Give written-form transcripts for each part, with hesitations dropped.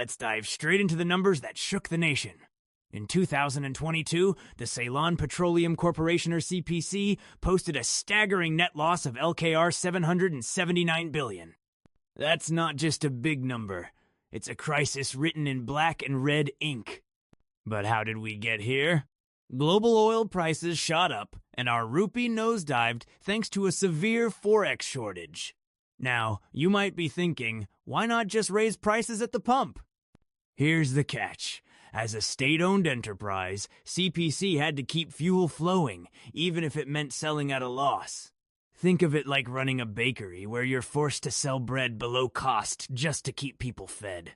Let's dive straight into the numbers that shook the nation. In 2022, the Ceylon Petroleum Corporation, or CPC, posted a staggering net loss of LKR 779 billion. That's not just a big number. It's a crisis written in black and red ink. But how did we get here? Global oil prices shot up, and our rupee nosedived thanks to a severe forex shortage. Now, you might be thinking, why not just raise prices at the pump? Here's the catch. As a state-owned enterprise, CPC had to keep fuel flowing, even if it meant selling at a loss. Think of it like running a bakery where you're forced to sell bread below cost just to keep people fed.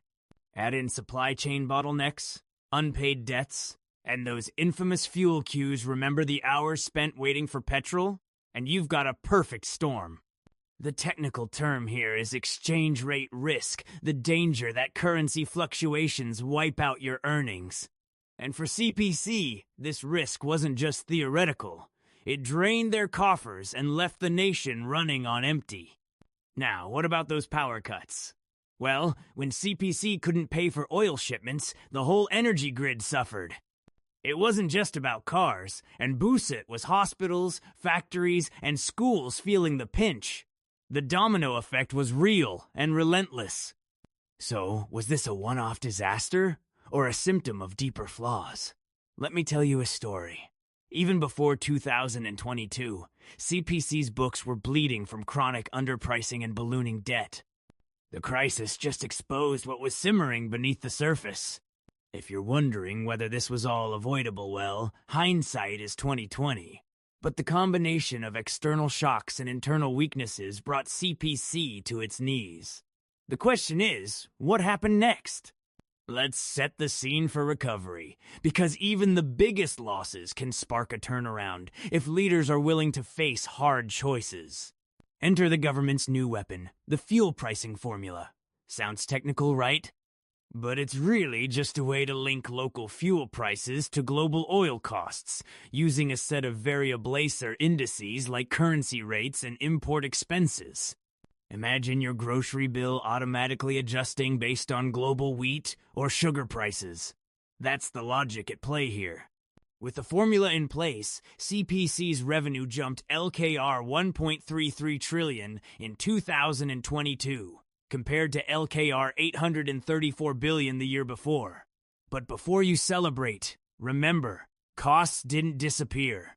Add in supply chain bottlenecks, unpaid debts, and those infamous fuel queues, remember the hours spent waiting for petrol? And you've got a perfect storm. The technical term here is exchange rate risk, the danger that currency fluctuations wipe out your earnings. And for CPC, this risk wasn't just theoretical. It drained their coffers and left the nation running on empty. Now, what about those power cuts? Well, when CPC couldn't pay for oil shipments, the whole energy grid suffered. It wasn't just about cars, and Busit was hospitals, factories, and schools feeling the pinch. The domino effect was real and relentless. So, was this a one-off disaster, or a symptom of deeper flaws? Let me tell you a story. Even before 2022, CPC's books were bleeding from chronic underpricing and ballooning debt. The crisis just exposed what was simmering beneath the surface. If you're wondering whether this was all avoidable, well, hindsight is 20/20. But the combination of external shocks and internal weaknesses brought CPC to its knees. The question is, what happened next? Let's set the scene for recovery, because even the biggest losses can spark a turnaround if leaders are willing to face hard choices. Enter the government's new weapon, the fuel pricing formula. Sounds technical, right? But it's really just a way to link local fuel prices to global oil costs, using a set of variablacer indices like currency rates and import expenses. Imagine your grocery bill automatically adjusting based on global wheat or sugar prices. That's the logic at play here. With the formula in place, CPC's revenue jumped LKR 1.33 trillion in 2022. Compared to LKR 834 billion the year before. But before you celebrate, remember, costs didn't disappear.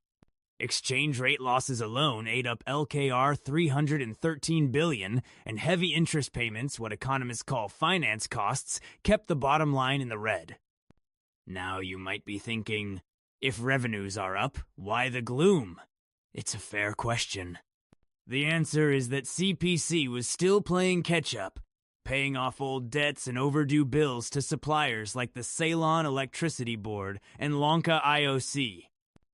Exchange rate losses alone ate up LKR 313 billion, and heavy interest payments, what economists call finance costs, kept the bottom line in the red. Now you might be thinking, if revenues are up, why the gloom? It's a fair question. The answer is that CPC was still playing catch-up, paying off old debts and overdue bills to suppliers like the Ceylon Electricity Board and Lanka IOC.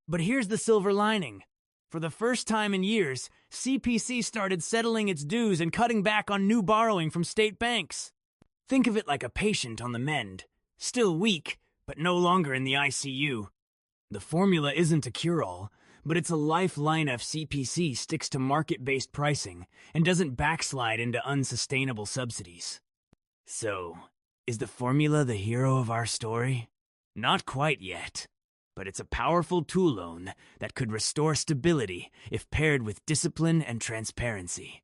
But here's the silver lining. For the first time in years, CPC started settling its dues and cutting back on new borrowing from state banks. Think of it like a patient on the mend, still weak, but no longer in the ICU. The formula isn't a cure-all, but it's a lifeline if CPC sticks to market-based pricing and doesn't backslide into unsustainable subsidies. So, is the formula the hero of our story? Not quite yet, but it's a powerful tool that could restore stability if paired with discipline and transparency.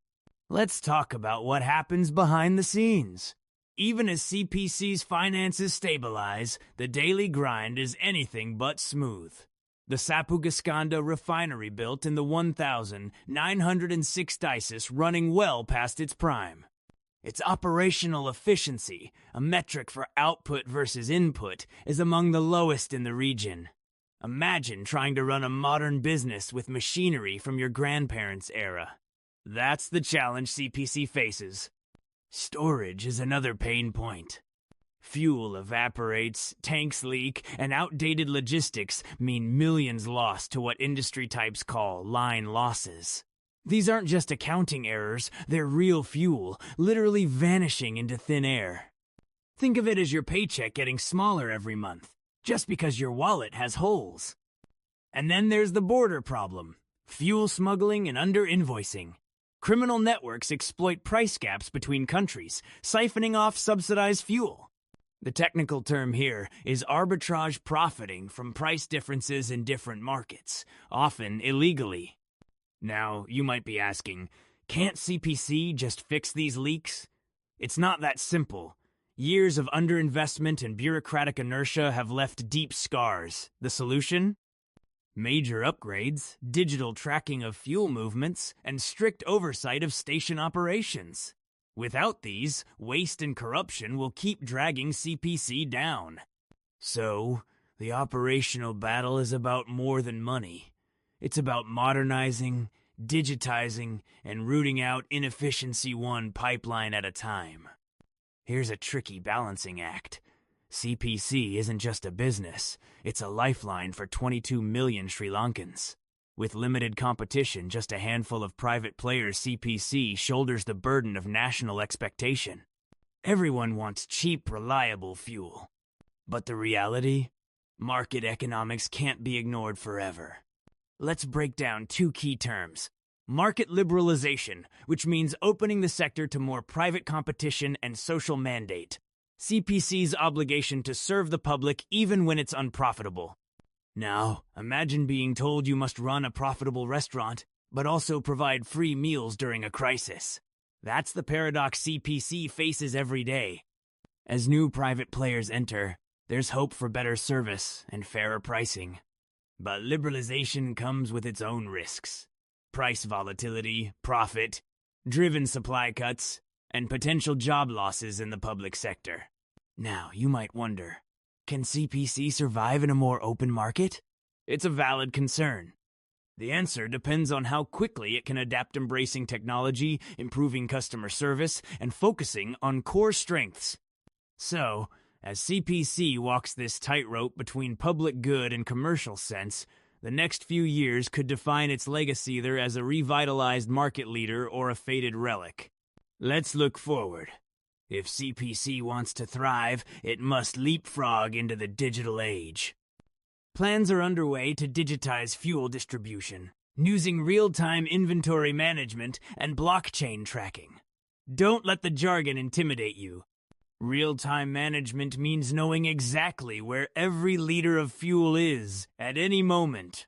Let's talk about what happens behind the scenes. Even as CPC's finances stabilize, the daily grind is anything but smooth. The Sapugaskanda refinery built in the 1906 diocese running well past its prime. Its operational efficiency, a metric for output versus input, is among the lowest in the region. Imagine trying to run a modern business with machinery from your grandparents' era. That's the challenge CPC faces. Storage is another pain point. Fuel evaporates, tanks leak, and outdated logistics mean millions lost to what industry types call line losses. These aren't just accounting errors, they're real fuel, literally vanishing into thin air. Think of it as your paycheck getting smaller every month, just because your wallet has holes. And then there's the border problem, fuel smuggling and under-invoicing. Criminal networks exploit price gaps between countries, siphoning off subsidized fuel. The technical term here is arbitrage profiting from price differences in different markets, often illegally. Now, you might be asking, can't CPC just fix these leaks? It's not that simple. Years of underinvestment and bureaucratic inertia have left deep scars. The solution? Major upgrades, digital tracking of fuel movements, and strict oversight of station operations. Without these, waste and corruption will keep dragging CPC down. So, the operational battle is about more than money. It's about modernizing, digitizing, and rooting out inefficiency one pipeline at a time. Here's a tricky balancing act. CPC isn't just a business, it's a lifeline for 22 million Sri Lankans. With limited competition, just a handful of private players, CPC shoulders the burden of national expectation. Everyone wants cheap, reliable fuel. But the reality? Market economics can't be ignored forever. Let's break down two key terms. Market liberalization, which means opening the sector to more private competition and social mandate. CPC's obligation to serve the public even when it's unprofitable. Now, imagine being told you must run a profitable restaurant, but also provide free meals during a crisis. That's the paradox CPC faces every day. As new private players enter, there's hope for better service and fairer pricing. But liberalization comes with its own risks. Price volatility, profit, driven supply cuts, and potential job losses in the public sector. Now, you might wonder, can CPC survive in a more open market? It's a valid concern. The answer depends on how quickly it can adapt, embracing technology, improving customer service, and focusing on core strengths. So, as CPC walks this tightrope between public good and commercial sense, the next few years could define its legacy either as a revitalized market leader or a faded relic. Let's look forward. If CPC wants to thrive, it must leapfrog into the digital age. Plans are underway to digitize fuel distribution, using real-time inventory management and blockchain tracking. Don't let the jargon intimidate you. Real-time management means knowing exactly where every liter of fuel is at any moment.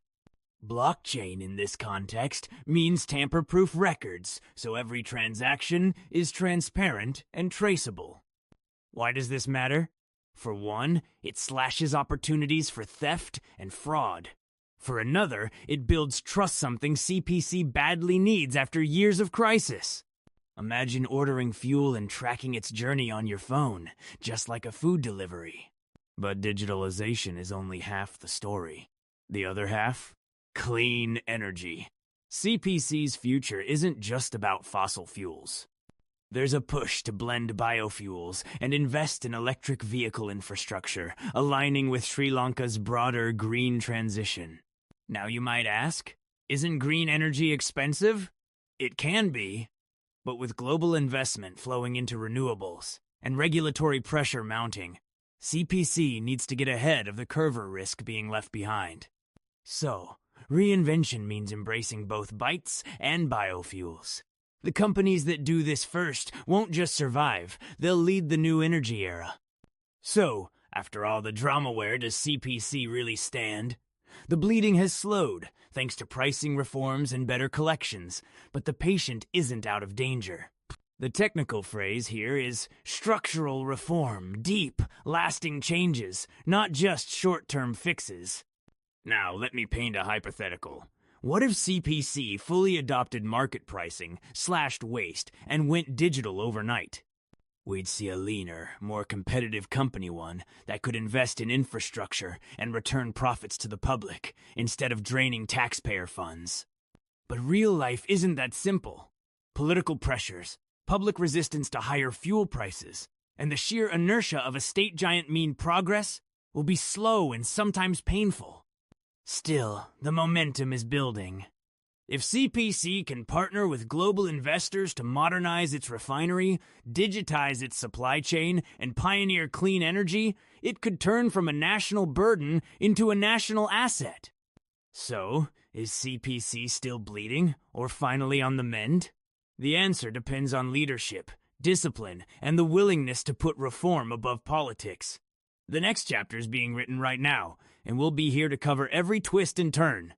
Blockchain in this context means tamper-proof records, so every transaction is transparent and traceable. Why does this matter? For one, it slashes opportunities for theft and fraud. For another, it builds trust, something CPC badly needs after years of crisis. Imagine ordering fuel and tracking its journey on your phone, just like a food delivery. But digitalization is only half the story. The other half? Clean energy. CPC's future isn't just about fossil fuels. There's a push to blend biofuels and invest in electric vehicle infrastructure, aligning with Sri Lanka's broader green transition. Now you might ask, isn't green energy expensive? It can be, but with global investment flowing into renewables and regulatory pressure mounting, CPC needs to get ahead of the curve risk being left behind. So, reinvention means embracing both bytes and biofuels. The companies that do this first won't just survive, they'll lead the new energy era. So, after all the drama, where does CPC really stand? The bleeding has slowed, thanks to pricing reforms and better collections, but the patient isn't out of danger. The technical phrase here is structural reform, deep, lasting changes, not just short-term fixes. Now, let me paint a hypothetical. What if CPC fully adopted market pricing, slashed waste, and went digital overnight? We'd see a leaner, more competitive company, one that could invest in infrastructure and return profits to the public, instead of draining taxpayer funds. But real life isn't that simple. Political pressures, public resistance to higher fuel prices, and the sheer inertia of a state giant mean progress will be slow and sometimes painful. Still, the momentum is building. If CPC can partner with global investors to modernize its refinery, digitize its supply chain, and pioneer clean energy, it could turn from a national burden into a national asset. So, is CPC still bleeding, or finally on the mend? The answer depends on leadership, discipline, and the willingness to put reform above politics. The next chapter is being written right now, and we'll be here to cover every twist and turn.